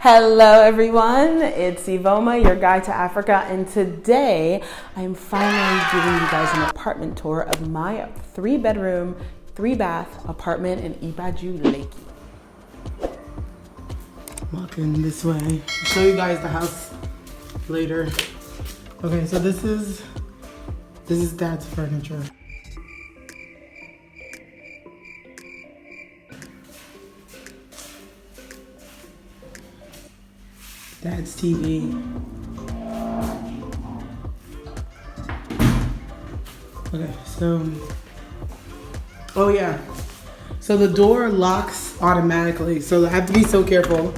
Hello everyone, it's Iveoma, your guide to Africa, and today I'm finally giving you guys an apartment tour of my 3-bedroom, 3-bath apartment in Ibeju-Lekki. Walking this way. I'll show you guys the house later. Okay, so this is Dad's furniture. Dad's TV. Okay, so, oh yeah. So the door locks automatically, so I have to be so careful.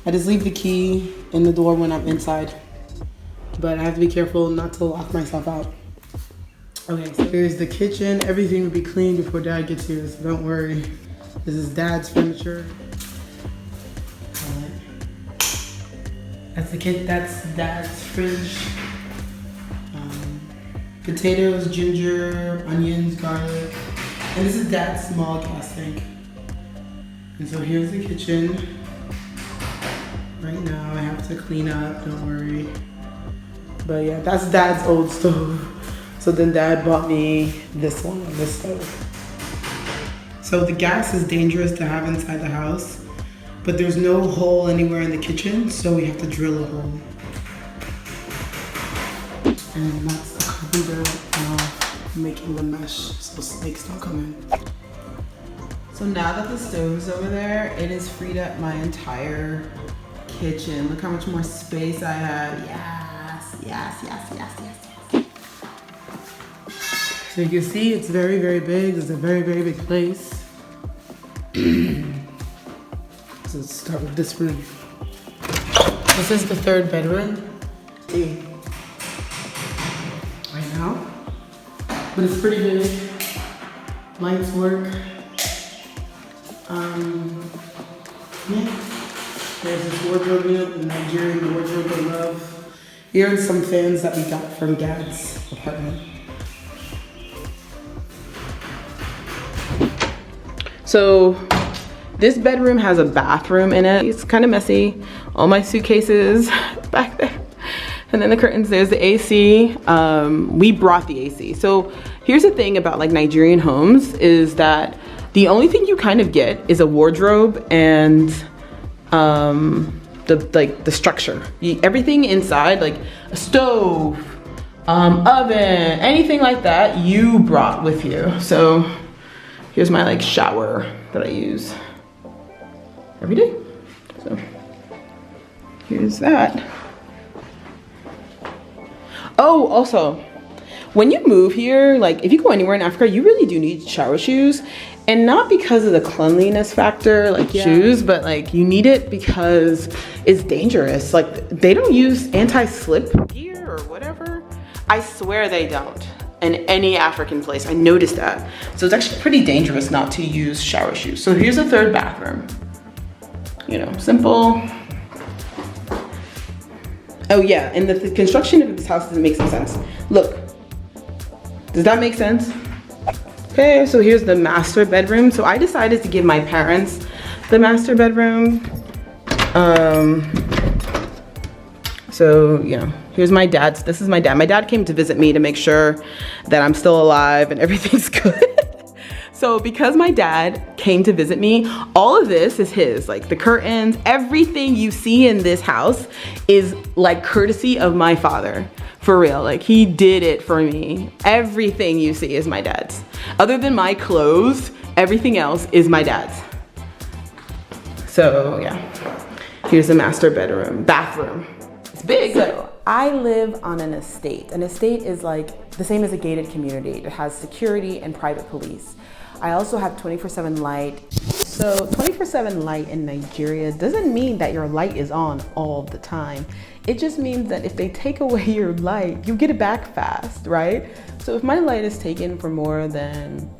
I just leave the key in the door when I'm inside, but I have to be careful not to lock myself out. Okay, so here's the kitchen. Everything will be clean before Dad gets here, so don't worry. This is Dad's furniture. That's Dad's fridge. Potatoes, ginger, onions, garlic. And this is Dad's small gas tank. And so here's the kitchen. Right now I have to clean up, don't worry. But yeah, that's Dad's old stove. So then Dad bought me this one, this stove. So the gas is dangerous to have inside the house, but there's no hole anywhere in the kitchen, so we have to drill a hole. And that's the carpenter making the mesh so snakes don't come in. So now that the stove's over there, it has freed up my entire kitchen. Look how much more space I have. Yes, yes, yes, yes, yes, yes. So you can see it's very, very big. It's a very, very big place. So let's start with this room. This is the 3rd bedroom. Right now. But it's pretty big. Lights work. Yeah. There's this wardrobe unit, the Nigerian wardrobe I love. Here are some fans that we got from Dad's apartment. So this bedroom has a bathroom in it. It's kind of messy. All my suitcases back there. And then the curtains, there's the AC. We brought the AC. So here's the thing about like Nigerian homes is that the only thing you kind of get is a wardrobe and the structure. Everything inside, like a stove, oven, anything like that, you brought with you. So here's my like shower that I use every day. So here's that. Oh, also, when you move here, like if you go anywhere in Africa, you really do need shower shoes. And not because of the cleanliness factor, like shoes, but like you need it because it's dangerous. Like they don't use anti-slip gear or whatever. I swear they don't in any African place. I noticed that. So it's actually pretty dangerous not to use shower shoes. So here's a 3rd bathroom. You know, simple. Oh yeah, and the construction of this house doesn't make some sense. Look, does that make sense? Okay, so here's the master bedroom. So I decided to give my parents the master bedroom. So yeah, here's my dad's. This is my dad. My dad came to visit me to make sure that I'm still alive and everything's good. So because my dad came to visit me, all of this is his, like the curtains, everything you see in this house is like courtesy of my father. For real, like he did it for me. Everything you see is my dad's. Other than my clothes, everything else is my dad's. So yeah, here's the master bathroom. It's big. So I live on an estate. An estate is like the same as a gated community. It has security and private police. I also have 24/7 light. So 24/7 light in Nigeria doesn't mean that your light is on all the time. It just means that if they take away your light, you get it back fast, right? So if my light is taken for more than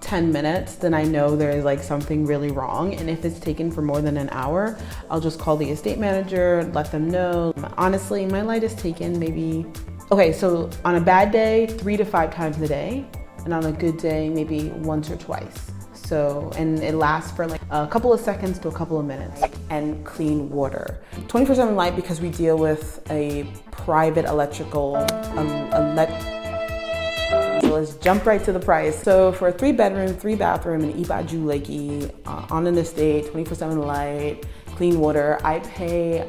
10 minutes, then I know there's like something really wrong. And if it's taken for more than an hour, I'll just call the estate manager, let them know. Honestly, my light is taken maybe, okay, so on a bad day, 3 to 5 times a day. And on a good day, maybe once or twice. So, and it lasts for like a couple of seconds to a couple of minutes. And clean water. 24/7 light because we deal with a private electrical, so let's jump right to the price. So for a 3-bedroom, 3-bathroom in Ibeju-Lekki, on an estate, 24/7 light, clean water, I pay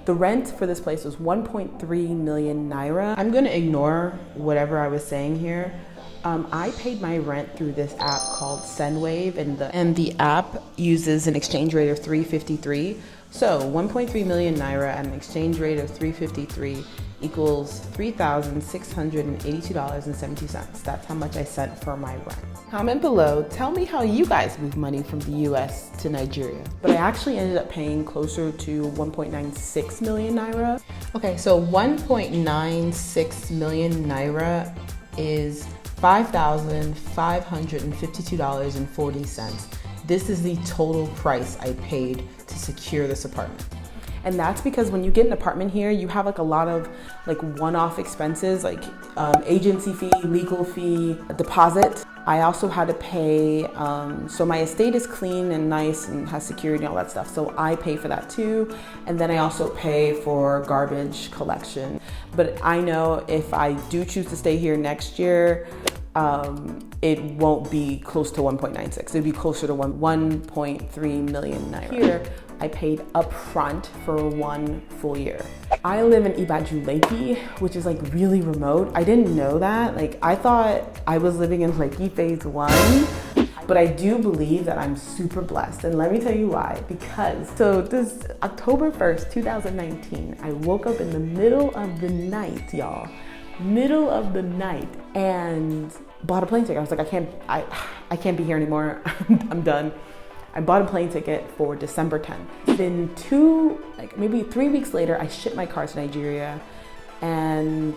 the rent for this place was 1.3 million naira. I'm gonna ignore whatever I was saying here. I paid my rent through this app called Sendwave, and the app uses an exchange rate of 353. So 1.3 million naira at an exchange rate of 353 equals $3,682.70. That's how much I sent for my rent. Comment below, tell me how you guys move money from the US to Nigeria. But I actually ended up paying closer to 1.96 million naira. Okay, so 1.96 million naira is $5,552.40. This is the total price I paid to secure this apartment. And that's because when you get an apartment here, you have like a lot of like one-off expenses, like agency fee, legal fee, deposit. I also had to pay, so my estate is clean and nice and has security and all that stuff. So I pay for that too. And then I also pay for garbage collection. But I know if I do choose to stay here next year, it won't be close to 1.96. It'll be closer to 1.3 million naira. Here, I paid upfront for 1 full year. I live in Ibeju-Lekki, which is like really remote. I didn't know that. Like I thought I was living in Lekki phase 1, but I do believe that I'm super blessed. And let me tell you why. Because, so this October 1st, 2019, I woke up in the middle of the night, y'all. Middle of the night, and bought a plane ticket. I was like, I can't be here anymore. I'm done. I bought a plane ticket for December 10th. Then maybe 3 weeks later, I shipped my car to Nigeria. And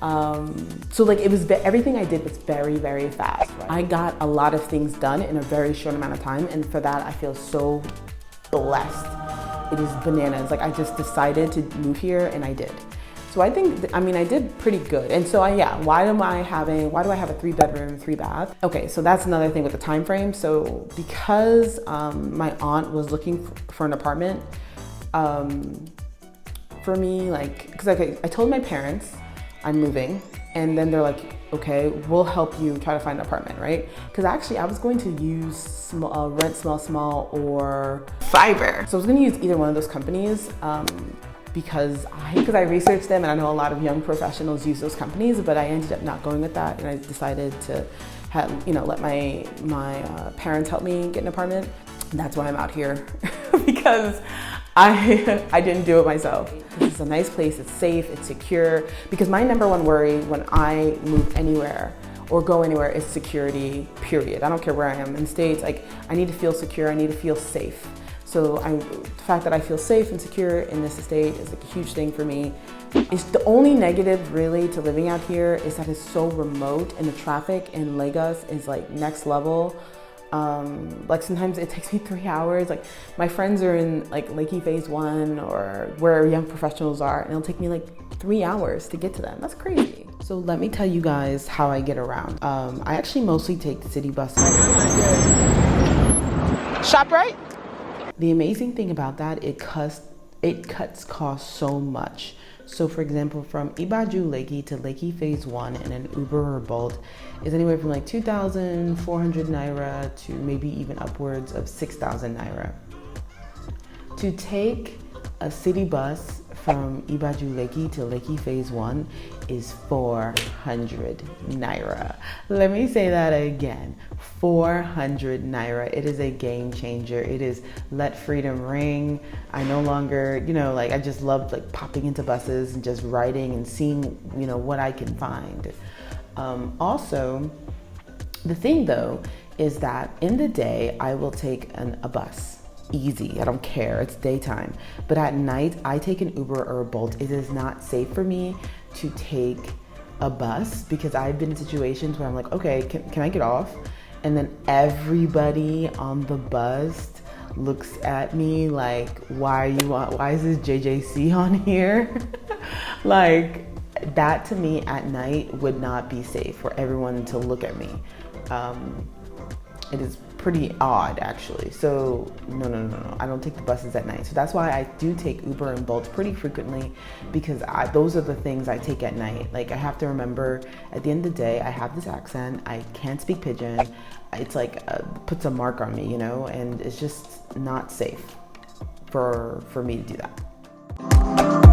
so like everything I did was very, very fast. Right? I got a lot of things done in a very short amount of time. And for that, I feel so blessed. It is bananas. Like I just decided to move here and I did. So I think, I did pretty good. And so why do I have a 3-bedroom, 3-bath? Okay, so that's another thing with the time frame. So because my aunt was looking for an apartment, for me, because I told my parents I'm moving, and then they're like, okay, we'll help you try to find an apartment, right? Because actually I was going to use Rent Small Small or Fibre. So I was gonna use either one of those companies. Because I researched them, and I know a lot of young professionals use those companies, but I ended up not going with that, and I decided to let my parents help me get an apartment. And that's why I'm out here, because I didn't do it myself. This is a nice place, it's safe, it's secure, because my number one worry when I move anywhere or go anywhere is security, period. I don't care where I am in States, like I need to feel secure, I need to feel safe. So the fact that I feel safe and secure in this estate is like a huge thing for me. It's the only negative really to living out here is that it's so remote, and the traffic in Lagos is like next level. Like sometimes it takes me 3 hours. Like my friends are in like Lekki phase 1 or where young professionals are, and it'll take me like 3 hours to get to them. That's crazy. So let me tell you guys how I get around. I actually mostly take the city bus. ShopRite? The amazing thing about that, it cuts costs so much. So for example, from Ibeju-Lekki to Lekki phase 1 in an Uber or Bolt is anywhere from like 2,400 naira to maybe even upwards of 6,000 naira. To take a city bus from Ibeju-Lekki to Lekki phase 1 is 400 naira. Let me say that again, 400 naira. It is a game changer. It is let freedom ring. I no longer, I just love like popping into buses and just riding and seeing, what I can find. Also, the thing though, is that in the day, I will take a bus. Easy, I don't care, it's daytime. But at night, I take an Uber or a Bolt. It is not safe for me to take a bus because I've been in situations where I'm like, okay, can I get off? And then everybody on the bus looks at me like, why is this JJC on here? Like, that to me at night would not be safe for everyone to look at me. It is pretty odd, actually. So no, I don't take the buses at night. So that's why I do take Uber and Bolt pretty frequently, because those are the things I take at night. Like, I have to remember, at the end of the day, I have this accent, I can't speak pidgin. It's like puts a mark on me, you know, and it's just not safe for me to do that.